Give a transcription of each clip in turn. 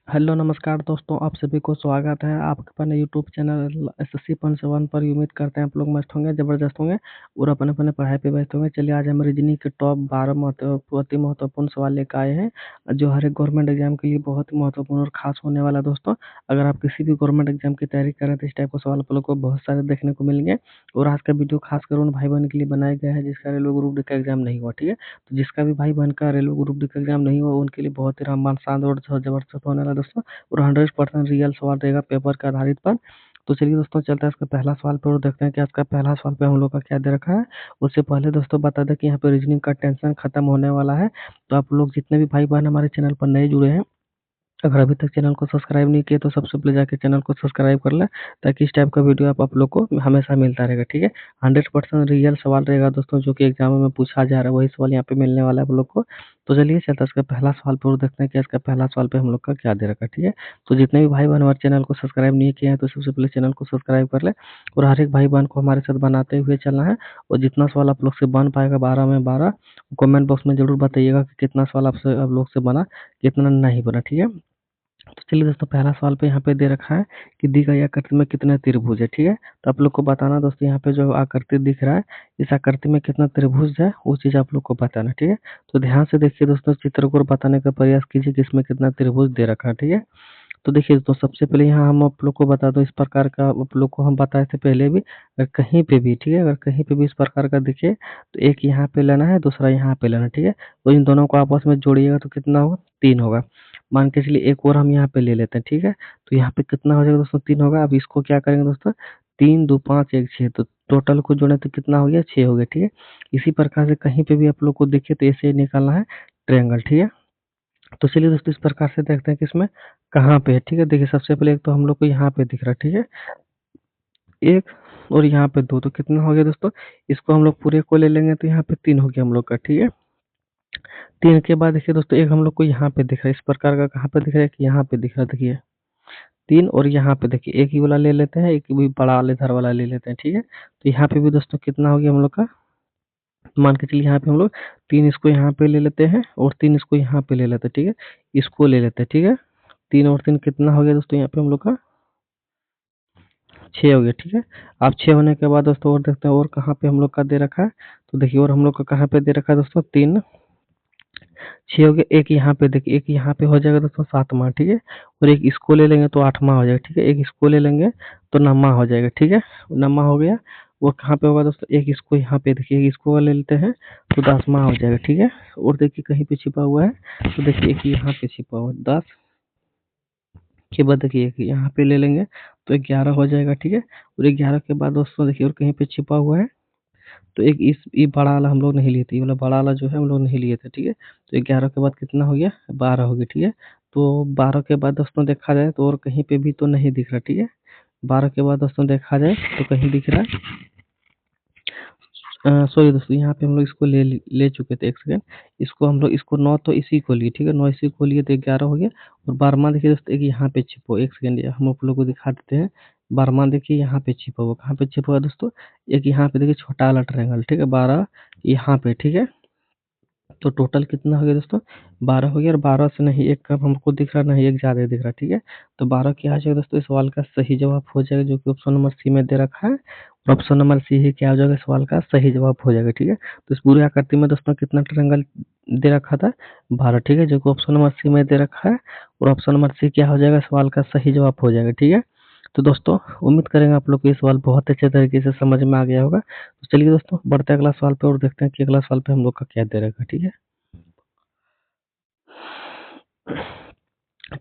Hello नमस्कार दोस्तों, आप सभी को स्वागत है आपके अपने यूट्यूब चैनल एसएससी पंच वन पर। उम्मीद करते हैं आप लोग मस्त होंगे, ज़बरदस्त होंगे और अपने अपने पढ़ाई पे व्यस्त होंगे। चलिए आज हम रीजनिंग के टॉप 12 अति महत्वपूर्ण सवाल लेकर आए हैं, जो हर एक गवर्नमेंट एग्जाम के लिए बहुत ही महत्वपूर्ण और खास होने वाला है। दोस्तों, अगर आप किसी भी गवर्नमेंट एग्जाम की तैयारी कर रहे हैं तो इस टाइप के सवाल आप लोग को बहुत सारे देखने को मिलेंगे। और आज का वीडियो खासकर उन भाई बहन के लिए बनाया गया है जिसका रेलवे ग्रुप डी का एग्जाम नहीं हुआ। ठीक है, तो जिसका भी भाई बहन का रेलवे ग्रुप डी का एग्जाम नहीं हुआ उनके लिए बहुत ही रामबाण शानदार और जबरदस्त होने वाला है दोस्तों। और 100% रियल सवाल रहेगा पेपर के आधारित पर। तो चलिए दोस्तों, चलता है इसका पहला सवाल पे और देखते हैं कि इसका पहला सवाल पे हम लोग का क्या दे रखा है। उससे पहले दोस्तों बता दें कि यहाँ पे रीजनिंग का टेंशन खत्म होने वाला है। तो आप लोग जितने भी भाई बहन हमारे चैनल पर नए जुड़े हैं, अगर अभी तक चैनल को सब्सक्राइब नहीं किए तो सबसे पहले जाके चैनल को सब्सक्राइब कर लें, ताकि इस टाइप का वीडियो आप लोग को हमेशा मिलता रहेगा। ठीक है, 100% रियल सवाल रहेगा दोस्तों, जो कि एग्जाम में पूछा जा रहा है वही सवाल यहाँ पे मिलने वाला है आप लोग को। तो चलिए चलता है इसका पहला सवाल पर और देखते हैं कि इसका पहला सवाल पे हम लोग का क्या दे रखा है। ठीक है, तो जितने भी भाई बहन हमारे चैनल को सब्सक्राइब नहीं किए हैं तो सबसे पहले चैनल को सब्सक्राइब कर ले और हर एक भाई बहन को हमारे साथ बनाते हुए चलना है। और जितना सवाल आप लोग से बन पाएगा 12 में 12, कमेंट बॉक्स में जरूर बताइएगा कि कितना सवाल आपसे आप लोग से बना, कितना नहीं बना। ठीक है, तो चलिए दोस्तों, पहला सवाल पे यहाँ पे दे रखा है कि दी गई आकृति में कितने त्रिभुज है। ठीक है, तो आप लोग को बताना दोस्तों, यहाँ पे जो आकृति दिख रहा है इस आकृति में कितना त्रिभुज है वो चीज़ आप लोग को बताना। ठीक है, तो ध्यान से देखिए दोस्तों, चित्र को बताने का प्रयास कीजिए कि इसमें कितना त्रिभुज दे रखा है। ठीक है, तो देखिए तो सबसे पहले यहाँ हम आप लोग को बता दो, इस प्रकार का आप लोग को हम बताए थे पहले भी, अगर कहीं पे भी, ठीक है, अगर कहीं पे भी इस प्रकार का दिखे तो एक यहाँ पे लेना है, दूसरा यहाँ पे लेना है। ठीक है, तो इन दोनों को आपस में जोड़िएगा तो कितना होगा, 3 होगा। मान के चलिए एक और हम यहाँ पे ले लेते हैं। ठीक है, तो यहाँ पे कितना हो जाएगा दोस्तों, 3 होगा। अब इसको क्या करेंगे दोस्तों, 3 2 5 1 6, तो टोटल को जोड़े तो कितना हो गया, 6 हो गया। ठीक है, इसी प्रकार से कहीं पे भी आप लोग को दिखे तो ऐसे ही निकालना है ट्रायंगल। ठीक है, तो चलिए दोस्तों, इस प्रकार से देखते हैं कि इसमें कहाँ पे है। ठीक है, देखिए सबसे पहले एक तो हम लोग को यहाँ पे दिख रहा है। ठीक है, एक और यहाँ पे 2, तो कितना हो गया दोस्तों, इसको हम लोग पूरे को ले लेंगे तो यहाँ पे 3 हो गया हम लोग का। ठीक है, 3 के बाद देखिए दोस्तों, एक हम लोग को यहाँ पे दिख रहा है, इस प्रकार का कहाँ पे दिख रहा है कि यहाँ पे दिख रहा है। देखिए 3 और यहाँ पे देखिए एक ही वाला ले लेते हैं, एक भी बड़ा वाला इधर वाला ले लेते हैं। ठीक है, तो यहाँ पे भी दोस्तों कितना हो गया हम लोग का, मान के चलिए यहाँ पे हम लोग 3 इसको यहाँ पे ले लेते हैं और 3 इसको यहाँ पे ले लेते हैं। ठीक है, इसको ले लेते हैं। ठीक है, 3 और 3 कितना हो गया दोस्तों, यहाँ पे हम लोग का 6 हो गया। ठीक है, अब 6 होने के बाद दोस्तों और देखते हैं और कहाँ पे हम लोग का दे रखा है। तो देखिए और हम लोग का कहाँ पे दे रखा है दोस्तों, 3 6 हो गया। एक यहाँ पे देखिए, एक यहाँ पे हो जाएगा दोस्तों 7वां। ठीक है, और एक इसको ले लेंगे तो 8वां हो जाएगा। ठीक है, एक इसको ले लेंगे तो 9वां हो जाएगा। ठीक है, 9वां हो गया। वो कहाँ पे होगा दोस्तों, एक इसको यहाँ पे देखिए, एक इसको ले लेते हैं तो 10वां हो जाएगा। ठीक है, और देखिए कहीं पे छिपा हुआ है, तो देखिए एक यहाँ पे छिपा हुआ है 10 के बाद देखिए एक यहाँ पे ले लेंगे तो 11 हो जाएगा। ठीक है, और 11 के बाद दोस्तों देखिए और कहीं पे छिपा हुआ है, तो एक इस ये बड़ा वाला हम लोग नहीं लिए थे, ये वाला बड़ा वाला जो है हम लोग नहीं लिए थे। ठीक है, तो 11 के बाद कितना हो गया, 12 हो गया। ठीक है, तो 12 के बाद दोस्तों देखा जाए तो और कहीं पे भी तो नहीं दिख रहा। ठीक है, 12 के बाद दोस्तों देखा जाए तो कहीं दिख रहा है, सॉरी दोस्तों, यहाँ पे हम लोग इसको ले चुके थे। एक सेकंड, इसको हम लोग इसको 9 तो इसी को लिए। ठीक है, 9 इसी को लिए तो 11 हो गया। और 12वां देखिए दोस्तों, एक यहाँ पे छिपो, एक सेकंड हम आप लोग को दिखा देते हैं। 12वां देखिए यहाँ पे छिपा हुआ, कहाँ पे छिपा हुआ दोस्तों, एक यहाँ पे देखिए छोटा वाला ट्रायंगल। ठीक है, 12 यहाँ पे। ठीक है, तो टोटल कितना हो गया दोस्तों, 12 हो गया। और 12 से नहीं एक कम हमको दिख रहा, नहीं एक ज़्यादा दिख रहा। ठीक है, तो 12 क्या आ जाएगा दोस्तों, इस सवाल का सही जवाब हो जाएगा, जो कि ऑप्शन नंबर सी में दे रखा है। और ऑप्शन नंबर सी ही क्या हो जाएगा, सवाल का सही जवाब हो जाएगा। ठीक है, तो इस पूरी आकृति में दोस्तों कितना ट्रायंगल दे रखा था, 12। ठीक है, जो कि ऑप्शन नंबर सी में दे रखा है। और ऑप्शन नंबर सी क्या हो जाएगा, सवाल का सही जवाब हो जाएगा। ठीक है, तो दोस्तों उम्मीद करेंगे आप लोग को ये सवाल बहुत अच्छे तरीके से समझ में आ गया होगा। तो चलिए दोस्तों, बढ़ते हैं अगला सवाल पे और देखते हैं कि अगला सवाल पे हम लोग का क्या दे रखा है। ठीक है,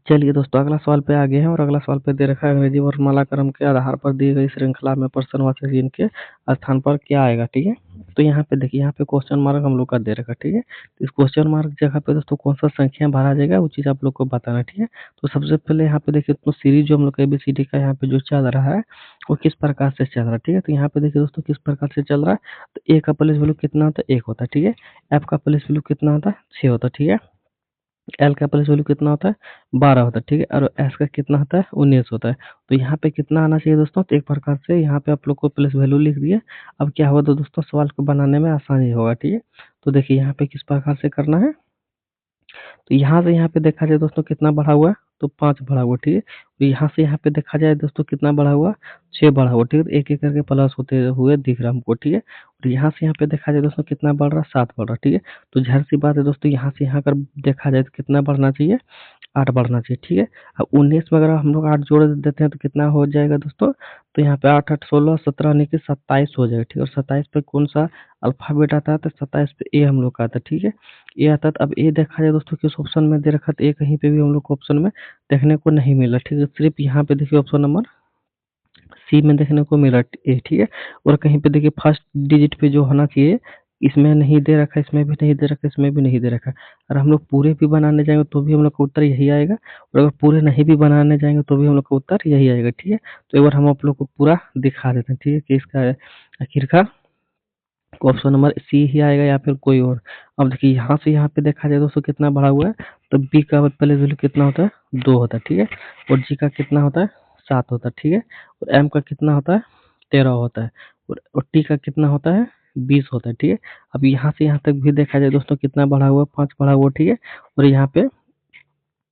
चलिए दोस्तों, अगला सवाल पे आ गए हैं और अगला सवाल पे दे रखा है, अंग्रेजी वर्णमाला क्रम के आधार पर दी गई श्रृंखला में प्रश्नवाचक चिन्ह के स्थान पर क्या आएगा। ठीक है, तो यहाँ पे देखिए, यहाँ पे क्वेश्चन मार्क हम लोग का दे रखा है। ठीक है, तो इस क्वेश्चन मार्क जगह पे दोस्तों कौन सा संख्या भरा जाएगा वो चीज़ आप लोग को बताना है। ठीक है, तो सबसे पहले यहाँ पे देखिए, तो सीरीज जो हम लोग का ABCD का यहाँ पे जो चल रहा है वो किस प्रकार से चल रहा है। ठीक है, तो यहाँ पे देखिए दोस्तों किस प्रकार से चल रहा है, तो ए का प्लेस वैल्यू कितना होता है, 1 होता है। ठीक है, एफ का प्लेस वैल्यू कितना होता है, 6 होता है। ठीक है, एल का प्लस वैल्यू कितना होता है, 12 होता है। ठीक है, और एस का कितना होता है, 19 होता है। तो यहाँ पे कितना आना चाहिए दोस्तों, तो एक प्रकार से यहाँ पे आप लोग को प्लस वैल्यू लिख दिए। अब क्या होगा तो दोस्तों, सवाल को बनाने में आसानी होगा। ठीक है, तो देखिए यहाँ पे किस प्रकार से करना है, तो यहाँ से यहाँ पे देखा जाए दोस्तों कितना बढ़ा हुआ है, तो 5 बढ़ा हुआ, ठीक है। तो यहाँ से यहाँ पे देखा जाए दोस्तों कितना बढ़ा हुआ, 6 बढ़ा हुआ, ठीक है। एक-एक करके प्लस होते हुए दिख रहा है हमको, ठीक है। और यहाँ से यहाँ पे देखा जाए दोस्तों कितना बढ़ रहा है, 7 बढ़ रहा है, ठीक है। तो ज़ाहिर-सी बात है दोस्तों, यहाँ से यहाँ अगर देखा जाए तो कितना बढ़ना चाहिए, 8 बढ़ना चाहिए, ठीक है। अब 19 में अगर हम लोग 8 जोड़ देते हैं तो कितना हो जाएगा दोस्तों, तो यहाँ पे 8 8 16 17 यानी कि 27 हो जाएगा, ठीक है। और 27 पे कौन-सा अल्फ़ाबेट आता है, तो 27 पे ए हम लोग का आता है, ठीक है। ए आता है, तो अब ए देखा जाए दोस्तों किस ऑप्शन में दे रखा है, तो ए कहीं पे भी हम लोग को ऑप्शन में देखने को नहीं मिला, ठीक है। सिर्फ़ यहाँ पे देखिए ऑप्शन नंबर सी में देखने को मिला ए, ठीक है। और कहीं पे देखिए फर्स्ट डिजिट पे जो होना चाहिए, इसमें नहीं दे रखा है, इसमें भी नहीं दे रखा है, इसमें भी नहीं दे रखा है। और हम लोग पूरे भी बनाने जाएँगे तो भी हम लोग का उत्तर यही आएगा, और अगर पूरे नहीं भी बनाने जाएँगे तो भी हम लोग का उत्तर यही आएगा, ठीक है। तो एक बार हम आप लोग को पूरा दिखा देते हैं, ठीक है, कि इसका आखिरकार ऑप्शन नंबर सी ही आएगा या फिर कोई और। अब देखिए यहाँ से यहाँ पे देखा जाए दोस्तों कितना बढ़ा हुआ है, तो बी का पहले वैल्यू कितना होता है, 2 होता है, ठीक है। और जी का कितना होता है, 7 होता है, ठीक है। और एम का कितना होता है, 13 होता है। और टी का कितना होता है, 20 होता है, ठीक है। अब यहाँ से यहाँ तक भी देखा जाए दोस्तों कितना बढ़ा हुआ है, 5 बढ़ा हुआ है, ठीक है। और यहाँ पे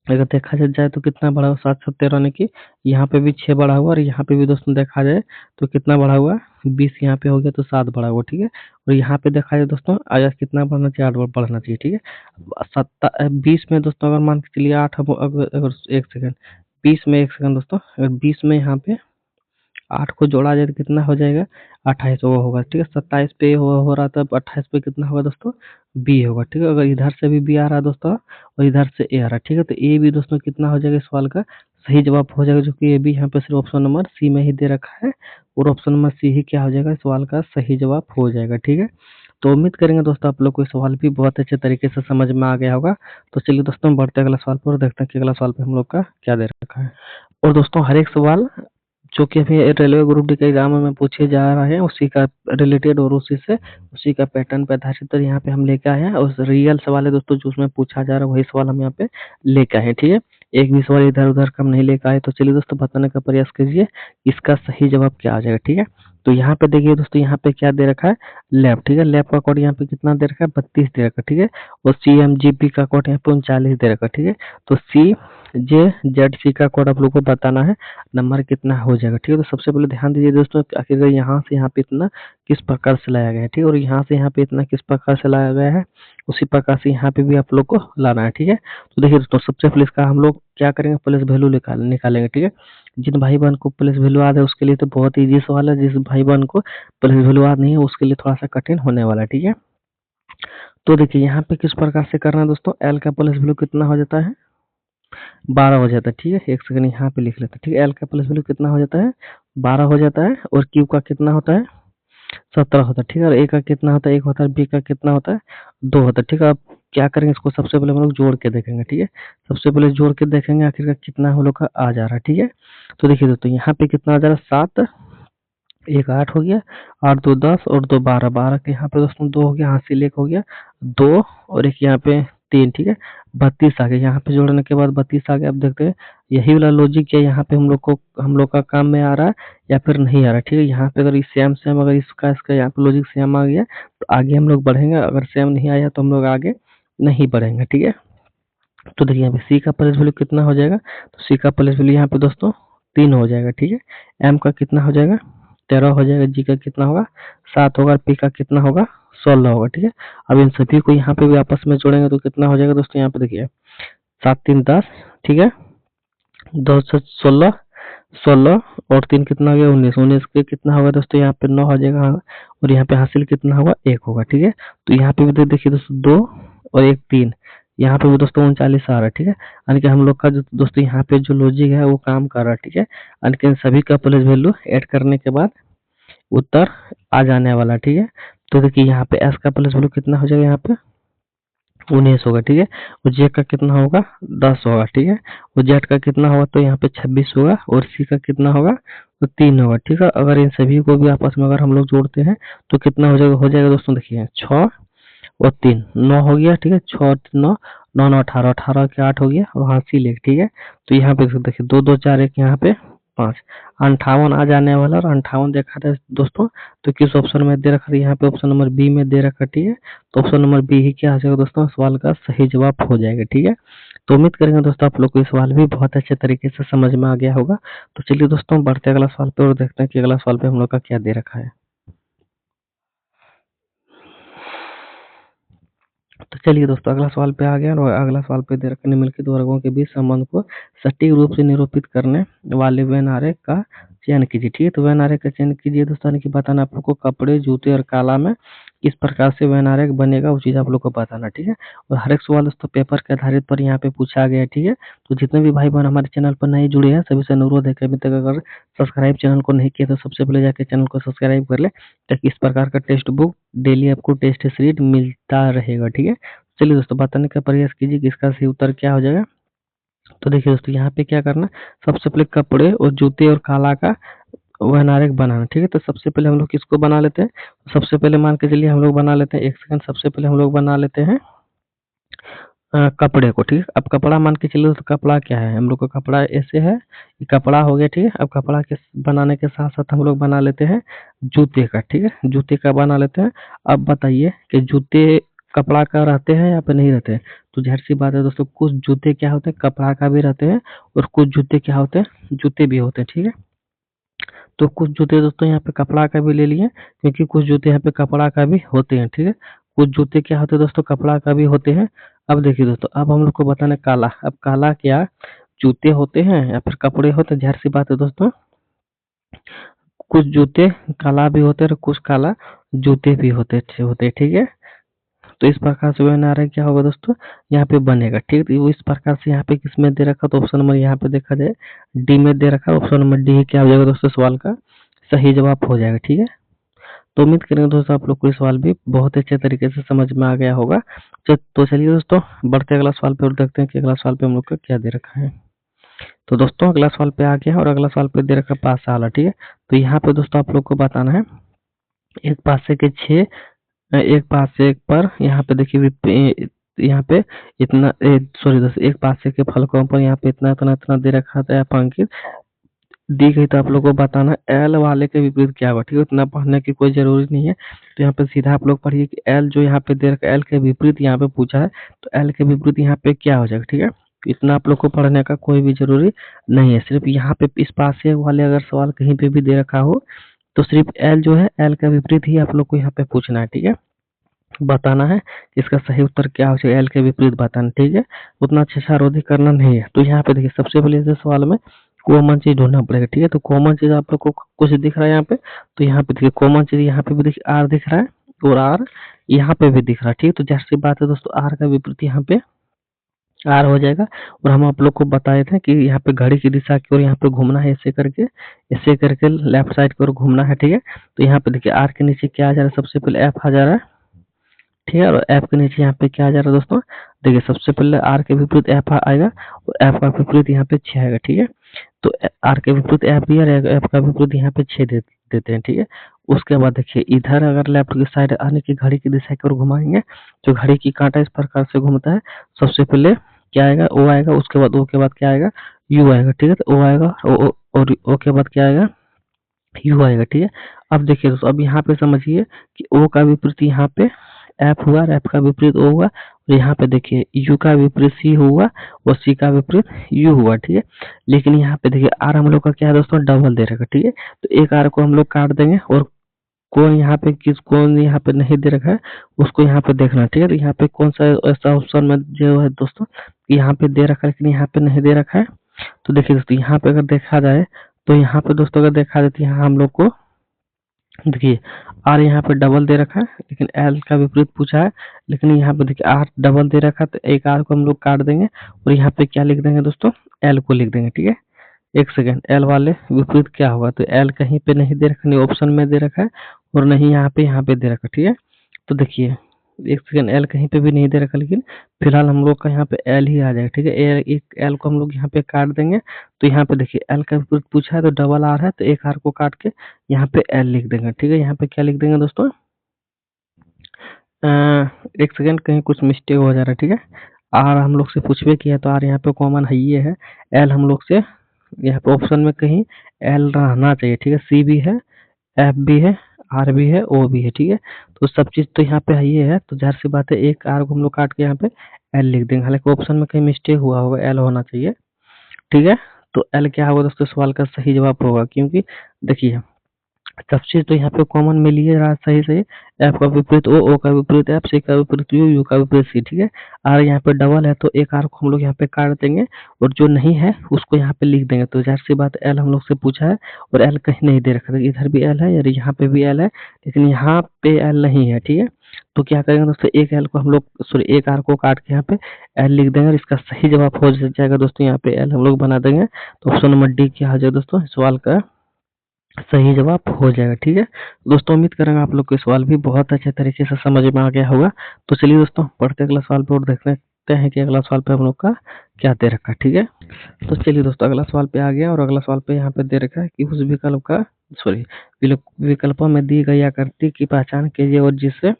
अगर देखा जाए तो कितना बढ़ा हुआ, 7 7 13 यानी कि यहाँ पे भी 6 बढ़ा हुआ, और यहाँ पे भी दोस्तों देखा जाए तो कितना बढ़ा हुआ, 20 यहाँ पे हो गया तो 7 बढ़ा हुआ, ठीक है। और यहाँ पे देखा जाए दोस्तों आया कितना बढ़ना चाहिए, 8 बढ़ना चाहिए, ठीक है। 20 में दोस्तों अगर मान के चलिए 8, हम अगर 1 सेकंड, 20 में 1 सेकंड दोस्तों, अगर 20 में यहाँ पे 8 को जोड़ा जाए तो कितना हो जाएगा, 28 वो होगा, ठीक है। 27 पे हो रहा था, 28 पे कितना होगा दोस्तों, बी होगा, ठीक है। अगर इधर से भी बी आ रहा है दोस्तों और इधर से ए आ रहा है, ठीक है, तो ए भी दोस्तों कितना हो जाएगा, इस सवाल का सही जवाब हो जाएगा, जो कि ए भी यहाँ पे सिर्फ ऑप्शन नंबर सी में ही दे रखा है, और ऑप्शन नंबर सी ही क्या हो जाएगा, इस सवाल का सही जवाब हो जाएगा, ठीक है। तो उम्मीद करेंगे दोस्तों आप लोग को ये सवाल भी बहुत अच्छे तरीके से समझ में आ गया होगा। तो चलिए दोस्तों बढ़ते हैं अगला सवाल पर और देखते हैं कि अगला सवाल पे हम लोग का क्या दे रखा है। और दोस्तों हर एक सवाल जो कि अभी रेलवे ग्रुप डी के एग्जाम में पूछे जा रहे हैं उसी का रिलेटेड और उसी का पैटर्न पे आधारित तो यहाँ पे हम लेके आए हैं, और रियल सवाल है दोस्तों जो उसमें पूछा जा रहा है वही सवाल हम यहाँ पे लेके आए हैं, ठीक है। एक भी सवाल इधर उधर का हम नहीं लेके आए। तो चलिए दोस्तों बताने का प्रयास कीजिए इसका सही जवाब क्या आ जाएगा, ठीक है। तो यहाँ पे देखिए दोस्तों, यहाँ पे क्या दे रखा है, लैब, ठीक है। लैब का कोड यहाँ पे कितना दे रखा है, 32 दे रखा है, ठीक है। और CMGP का कोड यहाँ पे 39 दे रखा है, ठीक है। तो CJZC का कोड आप लोग को बताना है, नंबर कितना हो जाएगा, ठीक है। तो सबसे पहले ध्यान दीजिए दोस्तों, आखिर यहाँ से यहाँ पे इतना किस प्रकार से लाया गया है, ठीक है। और यहाँ से यहाँ पे इतना किस प्रकार से लाया गया है, उसी प्रकार से यहाँ पे भी आप लोग को लाना है, ठीक है। तो देखिए दोस्तों सबसे पहले इसका हम लोग क्या करेंगे, प्लेस वैल्यू निकालेंगे, ठीक है। जिन भाई बहन को प्लेस वैल्यू याद है उसके लिए तो बहुत ईजी सवाल है, जिस भाई बहन को प्लेस वैल्यू याद नहीं है उसके लिए थोड़ा सा कठिन होने वाला है, ठीक है। तो देखिए यहाँ पे किस प्रकार से करना है दोस्तों, एल का प्लेस वैल्यू कितना हो जाता है, 12 हो जाता है, ठीक है। एक सेकंड यहाँ पे लिख लेते हैं, ठीक है। एल का प्लस वैल्यू कितना हो जाता है, 12 हो जाता है। और क्यू का कितना होता है, 17 होता है, ठीक है। और ए का कितना होता है, 1 होता है। बी का कितना होता है, 2 होता है, ठीक है। अब क्या करेंगे, इसको सबसे पहले हम लोग जोड़ के देखेंगे, ठीक है। सबसे पहले जोड़ के देखेंगे आखिरकार कितना हम लोग का आ जा रहा है, ठीक है। तो देखिए दोस्तों यहाँ पे कितना आ जा रहा है, 7, 1 8 हो गया, 8 2 10 और 2 12, 12 के यहाँ पे दोस्तों 2 हो गया, हासिल 1 हो गया, 2 और 1 यहाँ पे 3, ठीक है। 32 आ गया, यहाँ पे जोड़ने के बाद 32 आ गया। अब देखते हैं यही वाला लॉजिक क्या यहाँ पे हम लोग का काम में आ रहा है या फिर नहीं आ रहा है, ठीक है। यहाँ पे अगर सेम सेम अगर इसका यहाँ पे लॉजिक सेम आ गया तो आगे हम लोग बढ़ेंगे, अगर सेम नहीं आया तो हम लोग आगे नहीं बढ़ेंगे, ठीक है। तो देखिए यहाँ पे सी का प्लेस वैल्यू कितना हो जाएगा, तो सी का प्लेस वैल्यू यहाँ पे दोस्तों 3 हो जाएगा, ठीक है। एम का कितना हो जाएगा, 13 हो जाएगा। जी का कितना होगा, 7 होगा। पी का कितना होगा, 16 होगा, ठीक है। अब इन सभी को यहाँ पे भी आपस में जोड़ेंगे तो कितना हो जाएगा दोस्तों, यहाँ पे देखिए 7 3 10, ठीक है। 2 से 16, 16 और 3 कितना हो गया, 19, 19 के कितना होगा दोस्तों, यहाँ पे 9 हो जाएगा, हाँ। और यहाँ पे हासिल कितना होगा, 1 होगा, ठीक है। तो यहाँ पे भी देखिए दोस्तों 2 और 1 3, यहाँ पे भी दोस्तों 39 आ रहा है, ठीक है। यानी कि हम लोग का जो दोस्तों यहाँ पे जो लॉजिक है वो काम कर रहा है, ठीक है। यानी कि इन सभी का प्लेस वैल्यू ऐड करने के बाद उत्तर आ जाने वाला, ठीक है। तो देखिए यहाँ पे एस का प्लेस वैल्यू कितना हो जाएगा, यहाँ पे 19 होगा, ठीक है। और जे का कितना होगा, 10 होगा, ठीक है। और जेड का कितना होगा, तो यहाँ पे 26 होगा। और सी का कितना होगा, तो 3 होगा, ठीक है। अगर इन सभी को भी आपस में अगर हम लोग जोड़ते हैं तो कितना हो जाएगा दोस्तों, देखिए 6 और 3 9 हो गया, ठीक है। 6 और 9 9 9 18, 18 के 8 हो गया, और हासिल 1, ठीक है। तो यहाँ पे देखिए 2 2 4 1 यहाँ पे 5, 58 आ जाने वाला। और 58 देखा था दोस्तों, तो किस ऑप्शन में दे रखा था, यहाँ पे ऑप्शन नंबर बी में दे रखा, ठीक है। तो ऑप्शन नंबर बी ही क्या हो जाएगा दोस्तों, सवाल का सही जवाब हो जाएगा, ठीक है। तो उम्मीद करेंगे दोस्तों आप लोग को ये सवाल भी बहुत अच्छे तरीके से समझ में आ गया होगा। तो चलिए दोस्तों बढ़ते हैं अगला सवाल पे और देखते हैं कि अगला सवाल पे हम लोग का क्या दे रखा है। तो चलिए दोस्तों अगला सवाल पे आ गया और अगला सवाल पे दे रखा निम्नलिखित दो वर्गों के बीच संबंध को सटीक रूप से निरूपित करने वाले वेन आरेख का चयन कीजिए। ठीक है, तो वेन आरेख का चयन कीजिए दोस्तों, यानी कि बताना आप लोग को कपड़े, जूते और काला में किस प्रकार से वेन आरेख बनेगा वो चीज़ आप लोग को बताना। ठीक है, और हर एक सवाल दोस्तों पेपर के आधारित पर यहाँ पे पूछा गया है। ठीक है, तो जितने भी भाई बहन हमारे चैनल पर नए जुड़े हैं सभी से अनुरोध है कि अभी तक अगर सब्सक्राइब चैनल को नहीं किया तो सबसे पहले जाके चैनल को सब्सक्राइब कर ले, ताकि इस प्रकार का टेक्स्ट बुक डेली आपको टेस्ट सीरीज मिलता रहेगा। ठीक है, चलिए दोस्तों बताने का प्रयास कीजिए कि इसका सही उत्तर क्या हो जाएगा। तो देखिए दोस्तों यहाँ पे क्या करना, सबसे पहले कपड़े और जूते और काला का वह आरेख बनाना। ठीक है, तो सबसे पहले हम लोग किसको बना लेते हैं, सबसे पहले मान के चलिए हम लोग बना लेते हैं, एक सेकंड, सबसे पहले हम लोग बना लेते हैं कपड़े को। ठीक है, अब कपड़ा मान के चलिए तो कपड़ा क्या है, हम लोग का कपड़ा ऐसे है, ये कपड़ा हो गया। ठीक है, अब कपड़ा के बनाने के साथ साथ हम लोग बना लेते हैं जूते का। ठीक है, जूते का बना लेते हैं। अब बताइए कि जूते कपड़ा का रहते हैं या फिर नहीं रहते हैं। तो जाहिर सी बात है दोस्तों, कुछ जूते क्या होते हैं कपड़ा का भी रहते हैं और कुछ जूते क्या होते हैं जूते भी होते हैं। ठीक है, तो कुछ जूते दोस्तों यहाँ पे कपड़ा का भी ले लिए, क्योंकि कुछ जूते यहाँ पे कपड़ा का भी होते हैं। ठीक है, कुछ जूते क्या होते हैं दोस्तों कपड़ा का भी होते हैं। अब देखिए दोस्तों, अब हम लोग को बताना है काला। अब काला क्या जूते होते हैं या फिर कपड़े होते हैं, जाहिर सी बात है दोस्तों कुछ जूते काला भी होते हैं और कुछ काला जूते भी होते हैं। ठीक है, तो इस प्रकार से वह नारा क्या होगा दोस्तों यहाँ पे बनेगा। ठीक है, तो वो इस प्रकार से यहाँ पे किसमें दे रखा, तो ऑप्शन नंबर यहाँ पे देखा जाए डी में दे रखा, ऑप्शन नंबर डी क्या हो जाएगा दोस्तों सवाल का सही जवाब हो जाएगा। ठीक है, तो उम्मीद करेंगे दोस्तों आप लोग को ये सवाल भी बहुत अच्छे तरीके से समझ में आ गया होगा। तो चलिए दोस्तों बढ़ते अगला सवाल पे और देखते हैं कि अगला सवाल पे हम लोग का क्या दे रखा है। तो दोस्तों अगला सवाल पे आ गया और अगला सवाल पे दे रखा पाठशाला। ठीक है, तो यहाँ पे दोस्तों आप लोग को बताना है एक पासे के छह एक पासे पर यहाँ पे देखिए यहाँ पे इतना सॉरी दोस्तों एक पासे के फलकों पर यहाँ पे इतना इतना इतना दे रखा था अंकित दी गई, तो आप लोगों को बताना एल वाले के विपरीत क्या होगा। ठीक है, इतना पढ़ने की कोई जरूरी नहीं है, तो यहाँ पे सीधा आप लोग पढ़िए कि एल जो यहाँ पे दे रखा है एल के विपरीत यहाँ पे पूछा है, तो एल के विपरीत यहाँ पे क्या हो जाएगा। ठीक है, इतना आप लोग को पढ़ने का कोई भी जरूरी नहीं है, सिर्फ यहाँ पे इस पासे वाले अगर सवाल कहीं पे भी दे रखा हो तो सिर्फ एल जो है एल का विपरीत ही आप लोग को यहाँ पे पूछना है। ठीक है, बताना है इसका सही उत्तर क्या हो जाएगा, एल के विपरीत बताना। ठीक है, उतना छेड़छाड़ करना नहीं है। तो यहाँ पे देखिए सबसे पहले इस सवाल में कॉमन चीज ढूंढना पड़ेगा। ठीक है, तो कॉमन चीज आप लोग को कुछ दिख रहा है यहाँ पे, तो यहाँ पे देखिए कॉमन चीज यहाँ पे भी देखिए आर दिख रहा है और आर यहाँ पे भी दिख रहा है। ठीक है, तो जाहिर सी बात है दोस्तों आर का विपरीत यहाँ पे आर हो जाएगा। और हम आप लोग को बताए थे कि यहाँ पे घड़ी की दिशा की ओर यहाँ पे घूमना है, ऐसे करके लेफ्ट साइड की ओर घूमना है। ठीक है, तो यहाँ पे देखिए आर के नीचे क्या आ जा रहा है, सबसे पहले एफ आ जा रहा है। ठीक है, और एफ के नीचे यहाँ पे क्या आ जा रहा है दोस्तों, देखिए सबसे पहले आर के विपरीत एफ आएगा और एफ का विपरीत यहाँ पे 6 आएगा। ठीक है, तो आर के विपरीत एफ भी है, एफ का विपरीत यहाँ पे 6 देते हैं। ठीक है, उसके बाद देखिए इधर अगर लेफ्ट की साइड आने की घड़ी की दिशा की ओर घुमाएंगे तो घड़ी की कांटा इस प्रकार से घूमता है। सबसे पहले क्या आएगा ओ आएगा, उसके बाद ओ के बाद क्या आएगा यू आएगा। ठीक है, तो ओ आएगा और ओ के बाद क्या आएगा यू आएगा। ठीक है, अब देखिए दोस्तों अब यहाँ पे समझिए कि ओ का विपरीत यहाँ पे एफ हुआ और एफ का विपरीत ओ हुआ और यहाँ पे देखिए यू का विपरीत सी हुआ और सी का विपरीत यू हुआ। ठीक है, लेकिन यहाँ पे देखिए आर हम लोग का क्या है दोस्तों डबल दे रखा। ठीक है, तो एक आर को हम लोग काट देंगे और कौन यहाँ पे नहीं दे रखा है उसको यहाँ पे देखना। ठीक है, तो यहाँ पे कौन सा ऐसा ऑप्शन में जो है दोस्तों यहाँ पे दे रखा है लेकिन यहाँ पे नहीं दे रखा है। तो देखिए दोस्तों यहाँ पे अगर देखा जाए तो यहाँ पे दोस्तों अगर देखा जाए तो यहाँ हम लोग को देखिए आर यहाँ पे डबल दे रखा है लेकिन एल का विपरीत पूछा है, लेकिन यहाँ पे देखिए आर डबल दे रखा है तो एक आर को हम लोग काट देंगे और यहाँ पे क्या लिख देंगे दोस्तों एल को लिख देंगे। ठीक है, एक सेकेंड, एल वाले विपरीत क्या होगा, तो एल कहीं पे नहीं दे रखा, नहीं ऑप्शन में दे रखा है और नहीं यहाँ पे दे रखा। ठीक है, तो देखिए एक सेकेंड एल कहीं पे भी नहीं दे रखा, लेकिन फिलहाल हम लोग का यहाँ पे एल ही आ जाएगा। ठीक है, एक एल को हम लोग यहाँ पे काट देंगे, तो यहाँ पे देखिए एल का विपरीत पूछा है तो डबल आर है, तो एक आर को काट के यहाँ पे एल लिख देंगे। ठीक है, यहाँ पे क्या लिख देंगे दोस्तों एक सेकेंड कहीं कुछ मिस्टेक हो जा रहा है। ठीक है, आर हम लोग से पूछवे किया तो आर यहाँ पे कॉमन है ये है, एल हम लोग से यहाँ पे ऑप्शन में कहीं एल रहना चाहिए। ठीक है, सी भी है, एफ भी है, आर भी है, ओ भी है। ठीक है, तो सब चीज तो यहाँ पे है ये है, तो जाहिर सी बात है एक आर को हम लोग काट के यहाँ पे एल लिख देंगे। हालांकि ऑप्शन में कहीं मिस्टेक हुआ होगा, एल होना चाहिए, ठीक है। तो एल क्या होगा दोस्तों, सवाल का सही जवाब होगा, क्योंकि देखिए सब चीज तो यहाँ पे कॉमन में लिए रहा सही सही। एफ का विपरीत ओ का विपरीत एफ, सी का विपरीत यू का विपरीत सी, ठीक है। आर यहाँ पे डबल है तो एक आर को हम लोग यहाँ पे काट देंगे और जो नहीं है उसको यहाँ पे लिख देंगे। तो जाहिर सी बात एल हम लोग से पूछा है और एल कहीं नहीं दे रखा था, इधर भी एल है यार यहाँ पे भी एल है, लेकिन यहाँ पे एल नहीं है, ठीक है। तो क्या करेंगे दोस्तों, एक एल को हम लोग सॉरी एक आर को काट के यहाँ पे एल लिख देंगे और इसका सही जवाब हो जाएगा दोस्तों, यहाँ पे एल हम लोग बना देंगे। तो ऑप्शन नंबर डी क्या हो जाएगा दोस्तों, सवाल का सही जवाब हो जाएगा, ठीक है। दोस्तों उम्मीद करेंगे आप लोग को सवाल भी बहुत अच्छे तरीके से समझ में आ गया होगा। तो चलिए दोस्तों पढ़ते अगला सवाल पे और देखते हैं कि अगला सवाल पे हम लोग का क्या दे रखा है, ठीक है। तो चलिए दोस्तों अगला सवाल पे आ गया और अगला सवाल पे यहाँ पे दे रखा है कि उस विकल्प का सॉरी विकल्पों में दी गई आकृति की पहचान कीजिए और जिससे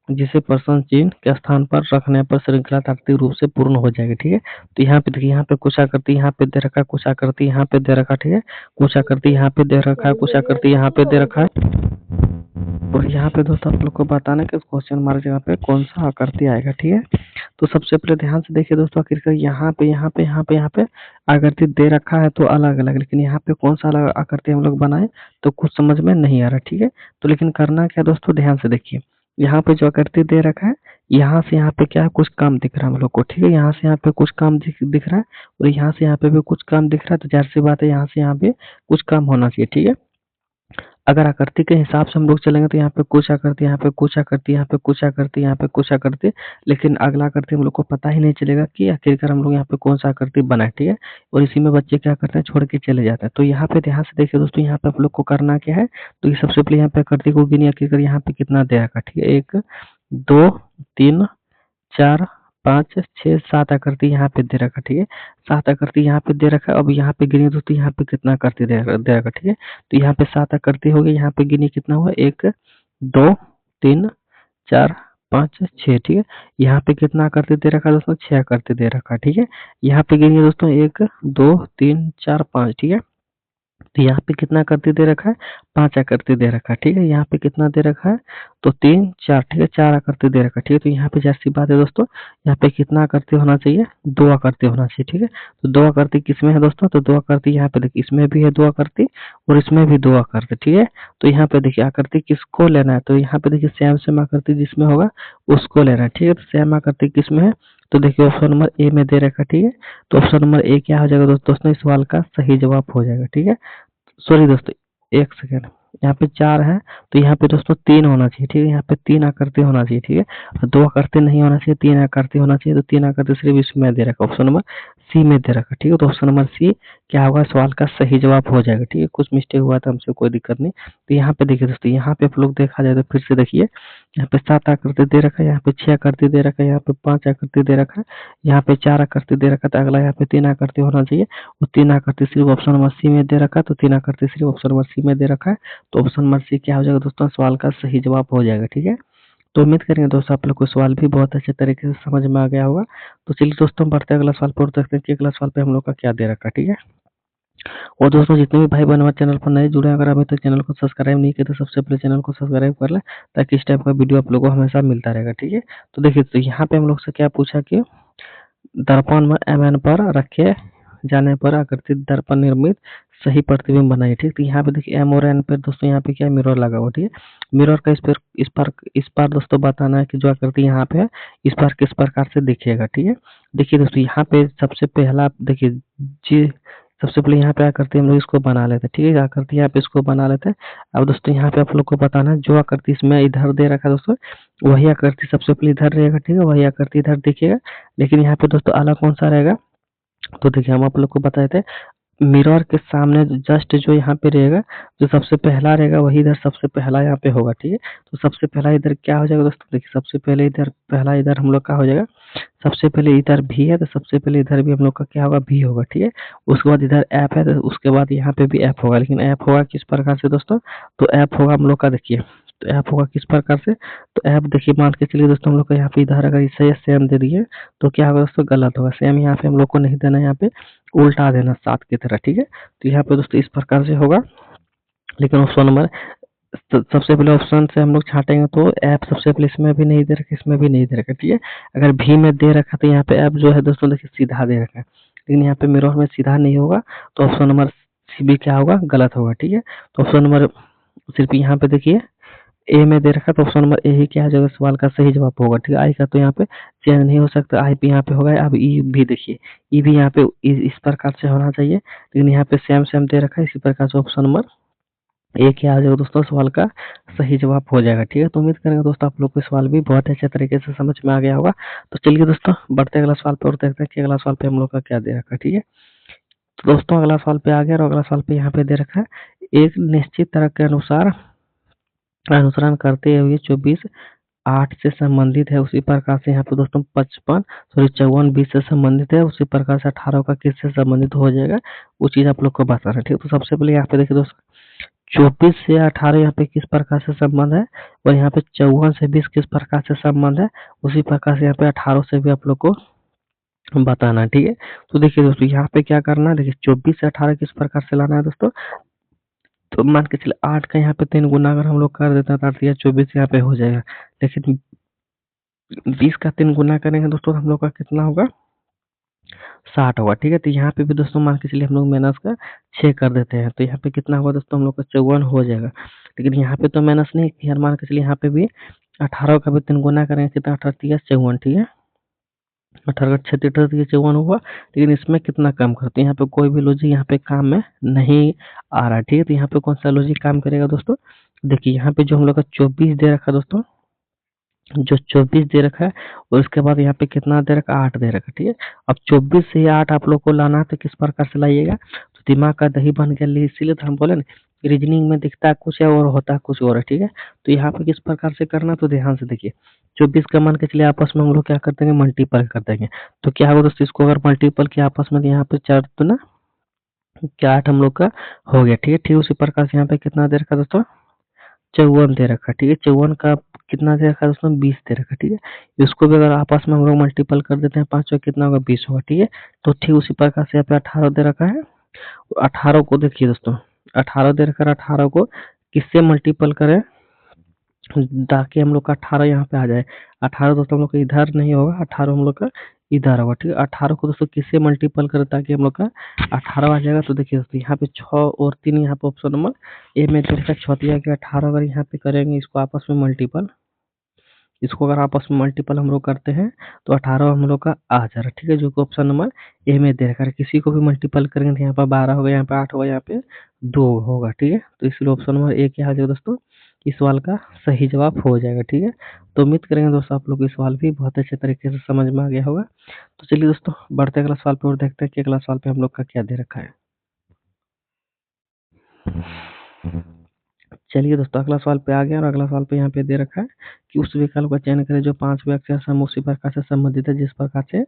जिसे प्रश्न चिन्ह के स्थान पर रखने पर श्रृंखला तार्किक रूप से पूर्ण हो जाएगी, ठीक है। तो यहाँ पे देखिए, यहाँ पे कुछ आकृति यहाँ पे दे रखा है, कुछ आकृति यहाँ पे दे रखा है, ठीक है। कुछ आकृति यहाँ पे दे रखा है, कुछ आकृति यहाँ पे दे रखा है और यहाँ पे दोस्तों आप लोग को बताना है कि क्वेश्चन मार्क जगह पे कौन सा आकृति आएगा, ठीक है। तो सबसे पहले ध्यान से देखिए दोस्तों, आखिरकार यहाँ पे आकृति दे रखा है तो अलग अलग, लेकिन यहाँ पे कौन सा अलग आकृति हम लोग बनाए तो कुछ समझ में नहीं आ रहा, ठीक है। तो लेकिन करना क्या दोस्तों, ध्यान से देखिए, यहाँ पे जो आकृति दे रखा है यहाँ से यहाँ पे क्या है, कुछ काम दिख रहा है हम लोग को, ठीक है। यहाँ से यहाँ पे कुछ काम दिख रहा है और यहाँ से यहाँ पे भी कुछ काम दिख रहा है, तो जाहिर सी बात है यहाँ से यहाँ पे कुछ काम होना चाहिए, ठीक है। अगर आकृति के हिसाब से हम लोग चलेंगे तो यहाँ पे कुछ आकृति, यहाँ पे कुछ आकृति, यहाँ पे कुछ आकृति, यहाँ पे कुछ आकृति, लेकिन अगला आकृति हम लोग को पता ही नहीं चलेगा कि आखिरकार हम लोग यहाँ पे कौन सा आकृति बना है, ठीक है। और इसी में बच्चे क्या करते हैं, छोड़ के चले जाते हैं। तो यहाँ पे ध्यान से देखिए दोस्तों, यहाँ पे आप लोग को करना क्या है, तो ये सबसे पहले यहाँ पे आकृति को गिनिए, आखिरकार यहाँ पे कितना दे रखा, ठीक है। 1 2 3 4 5 6 7 आकृति यहाँ पे दे रखा, ठीक है। 7 आकृति यहाँ पे दे रखा है। अब यहाँ पे गिनिए दोस्तों, यहाँ पे कितना आकृति दे रखा, ठीक है। तो यहाँ पे 7 आकृति हो गई, यहाँ पे गिनिए कितना हुआ, 1 2 3 4 5 6, ठीक है। यहाँ पे कितना आकृति दे रखा है दोस्तों, 6 आकृति दे रखा है, ठीक है। यहाँ पे गिनिए दोस्तों, 1 2 3 4 5, ठीक है। तो यहाँ पे कितना आकृति दे रखा है, 5 आकृति दे रखा है, ठीक है। यहाँ पे कितना दे रखा है, तो 3 4, ठीक है, 4 आकृति दे रखा है, ठीक है। तो यहाँ पे जैसी बात है दोस्तों, यहाँ पे कितना आकृति होना चाहिए, 2 आकृति होना चाहिए, ठीक है। तो 2 आकृति किसमें है दोस्तों, तो 2 आकृति यहाँ पे देखिए, इसमें भी है 2 आकृति और इसमें भी 2 आकृति, ठीक है। तो यहाँ पे देखिए आकृति किसको लेना है, तो यहाँ पे देखिए सेम सेम आकृति जिसमें होगा उसको लेना है, ठीक है। तो सेम आकृति किसमें है, तो देखिए ऑप्शन नंबर ए में दे रखा, ठीक है। तो ऑप्शन नंबर ए क्या हो जाएगा दोस्तों, इस सवाल का सही जवाब हो जाएगा, ठीक है। सॉरी दोस्तों, एक सेकेंड, यहाँ पे 4 है तो यहाँ पे दोस्तों 3 होना चाहिए, ठीक है। यहाँ पे 3 आकृति होना चाहिए, ठीक है। और 2 आकृति नहीं होना चाहिए, 3 आकृति होना चाहिए। तो 3 आकृति सिर्फ इसमें दे रखा, ऑप्शन नंबर सी में दे रखा, ठीक है। तो ऑप्शन नंबर सी क्या होगा, सवाल का सही जवाब हो जाएगा, ठीक है। कुछ मिस्टेक हुआ था हमसे, कोई दिक्कत नहीं। तो यहाँ पे देखिए दोस्तों, यहाँ पे आप लोग देखा जाए तो फिर से देखिए, यहाँ पे 7 आकृति दे रखा है, यहाँ पे 6 आकृति दे रखा है, यहाँ पे 5 आकृति दे रखा है, यहाँ पे 4 आकृति दे रखा था। अगला यहाँ पे 3 आकृति होना चाहिए, वो 3 आकृति सिर्फ ऑप्शन नंबर सी में दे रखा है। तो 3 आकृति सिर्फ ऑप्शन नंबर सी में दे रखा है। तो ऑप्शन नंबर सी क्या हो जाएगा दोस्तों, सवाल का सही जवाब हो जाएगा, ठीक है। तो उम्मीद करेंगे दोस्तों आप लोग को सवाल भी बहुत अच्छे तरीके से समझ में आ गया होगा। तो चलिए दोस्तों बढ़ते हैं अगला सवाल पर और देखते हैं कि अगला सवाल पे हम लोग का क्या दे रखा है, ठीक है। और दोस्तों जितने भी भाई बहन हमारे चैनल पर नए जुड़े हैं, अगर अभी तक चैनल को सब्सक्राइब नहीं किया तो सबसे पहले चैनल को सब्सक्राइब कर लें, ताकि इस टाइप का वीडियो आप लोगों को हमेशा मिलता रहेगा, ठीक है। तो देखिए, तो यहाँ पे हम लोग से क्या पूछा कि दर्पण में एमएन पर रखे जाने पर आकृति दर्पण निर्मित सही प्रतिबिंब बनाइए, ठीक। तो यहाँ पे देखिए एम और एन पे दोस्तों यहाँ पे क्या है, मिरर लगा हुआ, ठीक है। मिरर का इस पर दोस्तों बताना है कि जो आकृति यहाँ पे है इस पर किस प्रकार से दिखेगा, ठीक है। देखिए दोस्तों, यहाँ पे सबसे पहला देखिए जी, सबसे पहले यहाँ पे आकृति हम लोग इसको बना लेते हैं, ठीक है। आकृति यहाँ पे इसको बना लेते हैं। अब दोस्तों यहाँ पे आप लोग को बताना है जो आकृति इसमें इधर दे रखा है दोस्तों, वही आकृति सबसे पहले इधर रहेगा, ठीक है। वही आकृति इधर दिखेगा, लेकिन यहाँ पे दोस्तों अलग कौन सा रहेगा, तो देखिए हम आप लोग को बताए थे, मिरर के सामने जस्ट जो यहाँ पे रहेगा, जो सबसे पहला रहेगा वही इधर सबसे पहला यहाँ पे होगा, ठीक है। तो सबसे पहला इधर क्या हो जाएगा दोस्तों, देखिए सबसे पहले इधर पहला इधर हम लोग का हो जाएगा, सबसे पहले इधर भी है तो सबसे पहले इधर भी हम लोग का क्या होगा, भी होगा, ठीक है। उसके बाद इधर ऐप है तो उसके बाद यहाँ पे भी ऐप होगा, लेकिन ऐप होगा किस प्रकार से दोस्तों, तो ऐप होगा हम लोग का देखिए, तो ऐप होगा किस प्रकार से, तो ऐप देखिए मान के चलिए दोस्तों हम लोग का यहाँ पे इधर अगर इसे सेम दे दिए तो क्या होगा दोस्तों, गलत होगा। सेम यहाँ पे हम लोग को नहीं देना, यहाँ पे उल्टा देना 7 की तरह, ठीक है। तो यहाँ पे दोस्तों इस प्रकार से होगा, लेकिन ऑप्शन नंबर सबसे पहले ऑप्शन से हम लोग छाटेंगे तो ऐप सबसे पहले इसमें भी नहीं दे रखा, इसमें भी नहीं दे रखा, ठीक है। अगर भी में दे रखा तो यहाँ पे ऐप जो है दोस्तों देखिए सीधा दे रखा है, लेकिन यहाँ पे मिरर में सीधा नहीं होगा, तो ऑप्शन नंबर सी भी क्या होगा, गलत होगा, ठीक है। तो ऑप्शन नंबर सिर्फ यहाँ पे देखिए ए में दे रखा है, तो ऑप्शन नंबर ए ही क्या है जो सवाल का सही जवाब होगा, ठीक है। आई का तो यहाँ पे चेंज नहीं हो सकता, आई भी यहाँ पे होगा। अब ई भी देखिए, ई भी यहाँ पे इस प्रकार से होना चाहिए, लेकिन यहाँ पे सेम सेम दे रखा है, इसी प्रकार से ऑप्शन नंबर ए क्या आ जाएगा दोस्तों, सवाल का सही जवाब हो जाएगा, ठीक है। तो उम्मीद करेंगे दोस्तों आप लोग को सवाल भी बहुत अच्छे तरीके से समझ में आ गया होगा। तो चलिए दोस्तों बढ़ते अगला सवाल पे और देखते हैं कि अगला सवाल पे हम लोग का क्या दे रखा है, ठीक है। तो दोस्तों अगला सवाल पे आ गया और अगला सवाल पे यहाँ पे दे रखा है, एक निश्चित तरह के अनुसार अनुसरण करते हुए 24/8 से संबंधित है, उसी प्रकार से यहाँ पे दोस्तों 54 से संबंधित है, उसी प्रकार से 18 का किससे संबंधित हो जाएगा, वो चीज आप लोग को बताना है, ठीक है। तो सबसे पहले यहाँ पे देखिए दोस्तों 24 से 18 यहाँ पे किस प्रकार से संबंध है, और यहाँ पे 54 से 20 किस प्रकार से संबंध है, उसी प्रकार से यहाँ पे 18 से भी आप लोग को बताना है, ठीक है। तो देखिए दोस्तों यहाँ पे क्या करना है, देखिए 24 से 18 किस प्रकार से लाना है दोस्तों, तो मान के चलिए 8 का यहाँ पे 3 गुना अगर हम लोग कर देते हैं तो 8 या 24 यहाँ पे हो जाएगा, लेकिन 20 का 3 गुना करेंगे दोस्तों हम लोग का कितना होगा, 60 होगा, ठीक है। तो यहाँ पे भी दोस्तों मान के चलिए हम लोग माइनस का 6 कर देते हैं, तो यहाँ पे कितना होगा दोस्तों, हम लोग का 54 हो जाएगा, लेकिन यहाँ पे तो माइनस नहीं किया, मान के चलिए यहाँ पे भी 18 का भी 3 गुना करेंगे, कितना 18 3 54, ठीक है। 18 का 36 3 54 हुआ, लेकिन इसमें कितना कम करते हैं, यहाँ पे कोई भी लॉजिक यहाँ पे काम में नहीं आ रहा है, ठीक है। तो यहाँ पे कौन सा लॉजिक काम करेगा दोस्तों, देखिए यहाँ पे जो हम लोग का 24 दे रखा है दोस्तों, जो 24 दे रखा है, और उसके बाद यहाँ पे कितना दे रखा है, 8 दे रखा है, ठीक है। अब 24 से 8 आप लोग को लाना है, तो किस प्रकार से लाइएगा, तो दिमाग का दही बन गया, इसीलिए तो हम बोले ना रीजनिंग में दिखता है कुछ है और होता है कुछ और है, ठीक है। तो यहाँ पे किस प्रकार से करना, तो ध्यान से देखिए 24 का मान के चलिए आपस में हम लोग क्या कर देंगे, मल्टीपल कर देंगे, तो क्या होगा दोस्तों, इसको अगर मल्टीपल किया आपस में, तो यहाँ पे 4 तो ना क्या 8 हम लोग का हो गया, ठीक है। ठीक उसी प्रकार से यहाँ पे कितना दे रखा दोस्तों, 54 दे रखा है, ठीक है। 54 का कितना दे रखा है दोस्तों, 20 दे रखा है, ठीक है। इसको भी अगर आपस में हम लोग मल्टीपल कर देते हैं, 5 कितना होगा, 20 होगा, ठीक है। तो ठीक उसी प्रकार से यहाँ पे 18 दे रखा है, 18 को देखिए दोस्तों, 18 दे रखा है, 18 को किससे मल्टीपल करें, ताकि हम लोग का 18 यहाँ पे आ जाए। 18 दोस्तों हम लोग का इधर नहीं होगा, 18 हम लोग का इधर होगा, ठीक है। 18 को दोस्तों किससे मल्टीपल करें ताकि हम लोग का 18 आ जाएगा, तो देखिए दोस्तों यहाँ पे 6 और 3 यहाँ पे ऑप्शन नंबर ए में दे रखा है, 6 3 के 18 अगर यहाँ पे करेंगे इसको आपस में मल्टीपल, इसको अगर आपस में मल्टीपल हम लोग करते हैं तो 18 हम लोग का आ जा रहा है, ठीक है, जो कि ऑप्शन नंबर ए में दे रखा है। किसी को भी मल्टीपल करेंगे तो यहाँ पर 12 होगा, यहाँ पे 8 होगा, यहाँ पे 2 होगा, ठीक है। तो इसलिए ऑप्शन नंबर ए क्या आ जाएगा दोस्तों, इस सवाल का सही जवाब हो जाएगा, ठीक है। तो उम्मीद करेंगे दोस्तों आप लोग को ये सवाल भी बहुत अच्छे तरीके से समझ में आ गया होगा। तो चलिए दोस्तों बढ़ते अगला सवाल पे और देखते हैं कि अगला सवाल पे हम लोग का क्या दे रखा है। चलिए दोस्तों अगला सवाल पे आ गया और अगला सवाल पे यहाँ पे दे रखा है कि उस विकल्प का चयन करें जो 5वें अक्षर समूह उसी प्रकार से संबंधित है जिस प्रकार से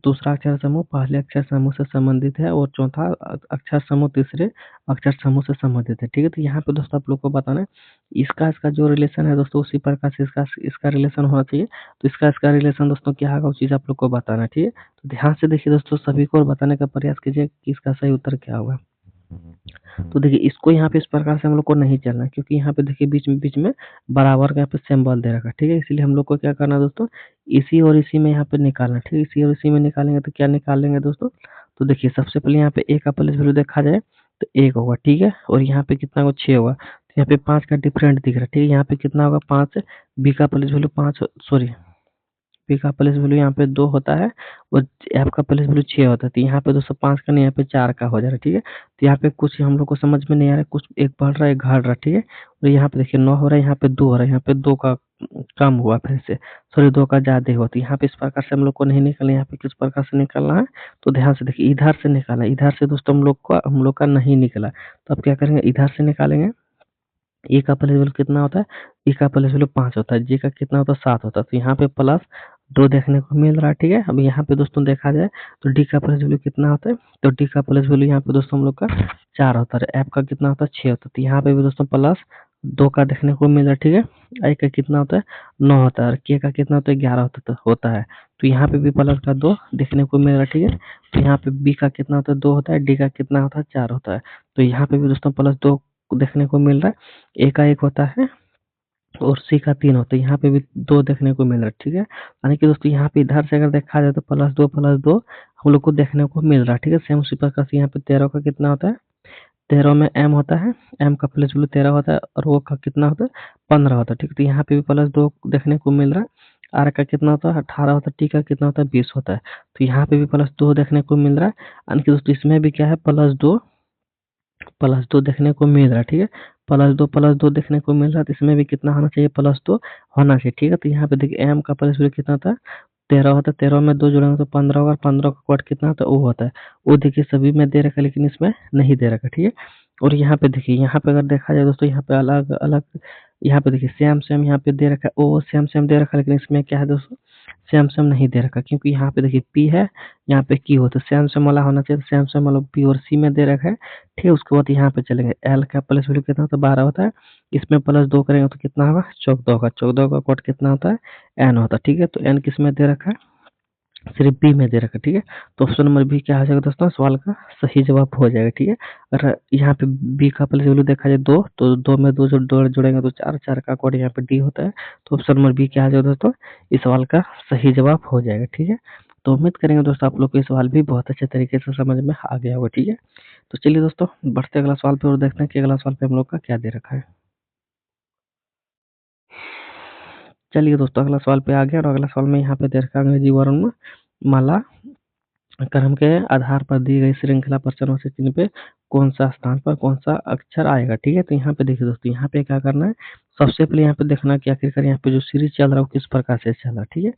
दूसरा अक्षर समूह पहले अक्षर समूह से संबंधित है और चौथा अक्षर समूह तीसरे अक्षर समूह से संबंधित है, ठीक है। तो यहाँ पे दोस्तों आप लोग को बताना है इसका इसका जो रिलेशन है दोस्तों उसी प्रकार से इसका इसका रिलेशन होना चाहिए। तो इसका रिलेशन दोस्तों क्या होगा, उस चीज आप लोग को बताना है, ठीक है। तो ध्यान से देखिए दोस्तों, सभी को बताने का प्रयास कीजिए कि इसका सही उत्तर क्या होगा। तो देखिए इसको यहाँ पे इस प्रकार से हम लोग को नहीं चलना है, क्योंकि यहाँ पे देखिए बीच में बराबर का यहाँ पे सिंबल दे रखा है, ठीक है। इसलिए हम लोग को क्या करना है दोस्तों, इसी और इसी में यहाँ पे निकालना है, ठीक है। इसी और इसी में निकालेंगे तो क्या निकालेंगे दोस्तों, तो देखिए सबसे पहले यहाँ पे ए का प्लेस वैल्यू देखा जाए तो 1 होगा, ठीक है। और यहाँ पे कितना होगा, 6 होगा, तो यहाँ पे 5 का डिफरेंट दिख रहा है, ठीक है। यहाँ पे कितना होगा 5, बी का प्लेस वैल्यू 5, सॉरी पी का प्लेस वैल्यू यहाँ पे 2 होता है और एफ का प्लेस वैल्यू 6 होता है। तो यहाँ पे दोस्तों 5 का नहीं, यहाँ पे 4 का हो जा रहा है, ठीक है। तो यहाँ पे कुछ हम लोग को समझ में नहीं आ रहा है, कुछ एक बढ़ रहा है एक घट रहा है, ठीक है। और यहाँ पे देखिए 9 हो रहा है, यहाँ पे 2 हो रहा है, यहाँ पे 2 का कम हुआ फिर से, सॉरी 2 का ज्यादा हुआ। तो यहाँ पे इस प्रकार से हम लोग को नहीं निकलना, यहाँ पे किस प्रकार से निकलना है, तो ध्यान से देखिए इधर से निकालना, इधर से दोस्तों हम लोग का नहीं निकला, तो अब क्या करेंगे, इधर से निकालेंगे। ए का प्लस वैल्यू कितना होता है, ए का प्लस वैल्यू 5 होता है, जे का कितना होता है 7 होता है, तो यहाँ पे प्लस 2 देखने को मिल रहा है, ठीक है। अब यहाँ पे दोस्तों देखा जाए तो डी का प्लस वैल्यू कितना होता है, तो डी का प्लस वैल्यू यहाँ पे दोस्तों हम लोग का 4 होता है, एफ का कितना होता है 6 होता है, तो यहाँ पे भी दोस्तों प्लस 2 का देखने को मिल रहा है, ठीक है। आई का कितना होता है 9 होता है और के का कितना होता है 11 होता है, तो यहाँ पे भी प्लस का 2 देखने को मिल रहा है, ठीक है। तो यहाँ पे बी का कितना होता है 2 होता है, डी का कितना होता है 4 होता है, तो यहाँ पे भी दोस्तों प्लस 2 देखने को मिल रहा है, ए का 1 होता है और सी का 3 होता है। यहाँ पे भी 2 देखने को मिल रहा है, ठीक है। यानी कि दोस्तों यहाँ पे इधर से अगर देखा जाए तो +2 हम लोग को देखने को मिल रहा है, ठीक है। सेम उसी प्रकार से यहाँ पे 13 का कितना होता है, 13 में m होता है, m का प्लस वैल्यू 13 होता है और वो का कितना होता है 15 होता है, ठीक है। तो यहाँ पे भी +2 देखने को मिल रहा है, r का कितना होता है 18 होता है, t का कितना होता है 20 होता है। तो यहाँ पे भी +2 देखने को मिल रहा है, यानी कि दोस्तों इसमें भी क्या है +2 देखने को मिल रहा है, ठीक है। +2 देखने को मिल रहा है, तो इसमें भी कितना होना चाहिए +2 होना चाहिए, ठीक है। तो यहाँ पे देखिए m का प्लस वैल्यू कितना था 13 होता है, 13 में 2 जोड़ेंगे तो 15 होगा, 15 का क्वाड कितना होता है वो होता है। वो देखिए सभी में दे रखा है लेकिन इसमें नहीं दे रखा, ठीक है। और यहाँ पे देखिए, यहाँ पे अगर देखा जाए दोस्तों, यहाँ पे अलग अलग, यहाँ पे देखिए सेम सेम यहाँ पे दे रखा है, ओ सेम सेम दे रखा है, लेकिन इसमें क्या है दोस्तों सेम सेम नहीं दे रखा, क्योंकि यहाँ पे देखिए पी है, यहाँ पे क्यू हो, तो सेम सेम वाला होना चाहिए। सेम सेम वाला पी और सी में दे रखा है, ठीक है। उसके बाद यहाँ पे चलेंगे, एल का प्लस वैल्यू कितना होता है 12 होता है, इसमें +2 करेंगे तो कितना होगा 14 होगा, 14 का कोड कितना होता है एन होता है, ठीक है। तो एन किस में दे रखा है, सिर्फ बी में दे रखा है, ठीक है। तो ऑप्शन नंबर बी क्या हो जाएगा दोस्तों, सवाल का सही जवाब हो जाएगा, ठीक है। अगर यहाँ पे बी का प्लस वैल्यू देखा जाए 2, तो 2 में 2 जोड़ेंगे तो 4, 4 का कोड यहाँ पे डी होता है। तो ऑप्शन नंबर बी क्या हो जाएगा दोस्तों, इस सवाल का सही जवाब हो जाएगा, ठीक है। तो उम्मीद करेंगे दोस्तों आप लोग को ये सवाल भी बहुत अच्छे तरीके से समझ में आ गया होगा, ठीक है। तो चलिए दोस्तों बढ़ते अगला सवाल पे और देखते हैं कि अगला सवाल पे हम लोग का क्या दे रखा है। चलिए दोस्तों अगला सवाल पे आ गया, और अगला सवाल में यहाँ पे दे रखा है अंग्रेजी वर्णमाला क्रम के आधार पर दी गई श्रृंखला प्रश्नों से चिन्ह पे कौन सा स्थान पर कौन सा अक्षर आएगा, ठीक है। तो यहाँ पे देखिए दोस्तों, यहाँ पे क्या करना है, सबसे पहले यहाँ पे देखना कि आखिरकार यहाँ पे जो सीरीज चल रहा है वो किस प्रकार से चल रहा है, ठीक है।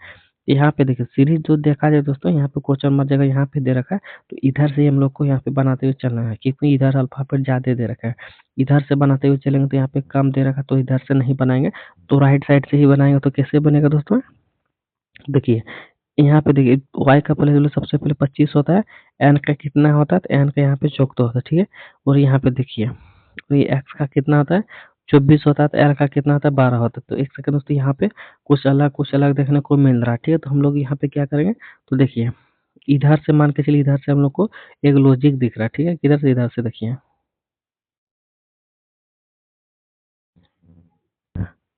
यहाँ पे देखिए सीरीज जो देखा जाए दोस्तों, यहाँ पे क्वेश्चन मार्क जगह यहाँ पे दे रखा है, तो इधर से हम लोग को यहाँ पे बनाते हुए चलना है, क्योंकि इधर अल्फाबेट ज्यादा दे रखा है। इधर से बनाते हुए चलेंगे तो यहाँ पे कम दे रखा है, तो इधर से नहीं बनाएंगे, तो राइट साइड से ही बनाएंगे। तो कैसे बनेगा दोस्तों, देखिए यहाँ पे देखिए y का प्लस वैल्यू सबसे पहले 25 होता है, n का कितना होता है, तो n का यहाँ पे 14 होता है, ठीक है। और यहाँ पे देखिए, और ये x का कितना होता है 24 होता है, तो r का कितना होता है 12 होता है। तो एक सेकंड दोस्तों, यहाँ पे कुछ अलग देखने को मिल रहा है, ठीक है। तो हम लोग यहाँ पे क्या करेंगे, तो देखिए इधर से मान के चलिए, इधर से हम लोग को एक लॉजिक दिख रहा है, ठीक है। किधर से, इधर से देखिए,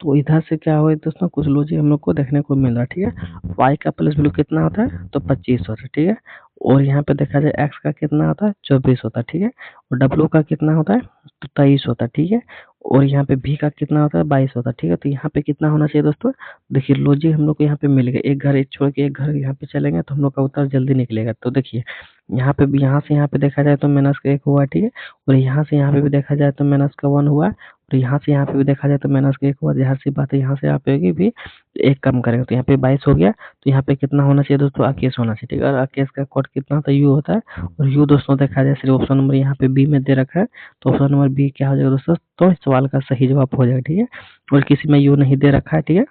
तो इधर से क्या हुआ दोस्तों, कुछ लॉजिक हम लोग को देखने को मिल रहा है, ठीक है। y का प्लस वैल्यू कितना होता है, तो 25 होता है, ठीक है। और यहाँ पे देखा जाए x का कितना होता है 24 होता है, ठीक है। और w का कितना होता है, तो 23 होता है, ठीक है। और यहाँ पे v का कितना होता है 22 होता है, ठीक है। तो यहाँ पे कितना होना चाहिए दोस्तों, देखिए लॉजिक हम लोग को यहाँ पे मिल गया, एक घर एक छोड़ के एक घर यहाँ पे चलेंगे तो हम लोग का उत्तर जल्दी निकलेगा। तो देखिए यहाँ पे भी, यहाँ से यहाँ पे देखा जाए तो -1 हुआ, ठीक है। और यहाँ से यहाँ पे भी देखा जाए तो -1 हुआ, और यहाँ से यहाँ पे भी देखा जाए तो -1 हुआ। ज़ाहिर सी बात है यहाँ से यहाँ पे होगी भी एक कम करेंगे, तो यहाँ पे 22 हो गया। तो यहाँ पे कितना होना चाहिए दोस्तों, आकेश होना चाहिए, ठीक है। और आकेश का कोड कितना होता है, यू होता है। और यू दोस्तों देखा जाए सिर्फ ऑप्शन नंबर यहाँ पे बी में दे रखा है, तो ऑप्शन नंबर बी क्या हो जाएगा दोस्तों, तो इस सवाल का सही जवाब हो जाएगा, ठीक है। और किसी में यू नहीं दे रखा है, ठीक है।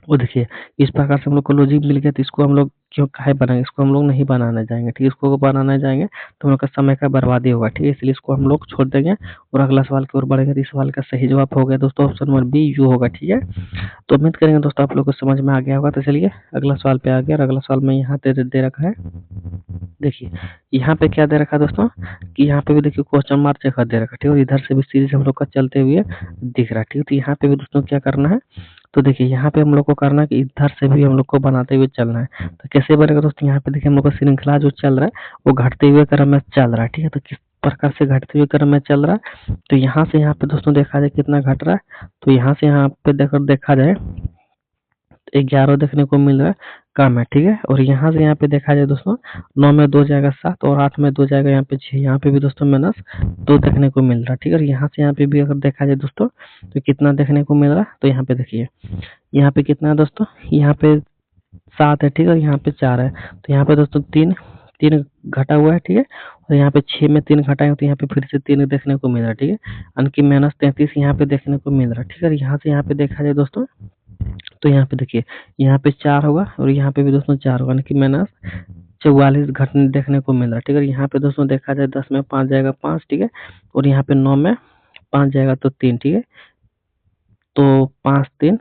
वो देखिए इस प्रकार से हम लोग को लॉजिक मिल गया, तो इसको हम लोग क्यों काहे बनाएंगे, इसको हम लोग नहीं बनाने जाएंगे, ठीक है। इसको बनाने जाएंगे तो हम लोग का समय का बर्बादी होगा, ठीक है। इसलिए इसको हम लोग छोड़ देंगे और अगला सवाल की ओर बढ़ेंगे। तो इस सवाल का सही जवाब हो गया दोस्तों ऑप्शन नंबर बी यू होगा, ठीक है। तो उम्मीद करेंगे दोस्तों आप लोग को समझ में आ गया होगा। तो चलिए अगला सवाल पे आ गया, और अगला सवाल में यहाँ पे दे रखा है, देखिए यहाँ पे क्या दे रखा है दोस्तों, कि यहाँ पे भी देखिए क्वेश्चन मार्क जगह दे रखा है, ठीक है। और इधर से भी सीरीज हम लोग का चलते हुए दिख रहा है, ठीक है। तो यहाँ पे भी दोस्तों क्या करना है, तो देखिए यहाँ पे हम लोग को करना है कि इधर से भी हम लोग को बनाते हुए चलना है। तो कैसे बनेगा दोस्तों, यहाँ पे देखिए हम लोग का श्रृंखला जो चल रहा है वो घटते हुए क्रम में चल रहा है, ठीक है। तो किस प्रकार से घटते हुए क्रम में चल रहा है, तो यहाँ से यहाँ पे दोस्तों देखा जाए कितना घट रहा है, तो यहाँ से यहाँ पे देखा जाए 11 देखने को मिल रहा है, कम है, ठीक है। और यहाँ से यहाँ पे देखा जाए दोस्तों 9 में 2 जाएगा 7, और 8 में 2 जाएगा यहाँ पे 6, यहाँ पे भी दोस्तों -2 देखने को मिल रहा है, ठीक है। और यहाँ से यहाँ पे भी अगर देखा जाए दोस्तों तो कितना देखने को मिल रहा है, तो यहाँ पे देखिए यहाँ पे कितना है दोस्तों, यहाँ पे 7 है, ठीक है। यहाँ पे 4 है, तो यहाँ पे दोस्तों 3 3 घटा हुआ है, ठीक है। और यहाँ पे 6 में 3 घटाएंगे तो यहाँ पे फिर से 3 देखने को मिल रहा है, ठीक है। यानी कि -33 यहाँ पे देखने को मिल रहा है, ठीक है। यहाँ से यहाँ पे देखा जाए दोस्तों, तो यहाँ पे देखिए यहाँ पे 4 होगा, और यहाँ पे भी दोस्तों 4 होगा, यानी कि -44 घटने देखने को मिल रहा है, ठीक है। यहाँ पे दोस्तों देखा जाए 10 में 5 जाएगा 5, ठीक है। और यहाँ पे 9 में 5 जाएगा तो 3, ठीक है। तो 5 3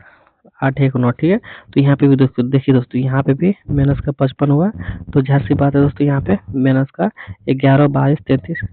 8 1 9, ठीक है। तो यहाँ पे भी दोस्तों देखिए दोस्तों, यहाँ पे भी -55 हुआ, तो ज़ाहिर सी बात है दोस्तों यहाँ पे -11 22 33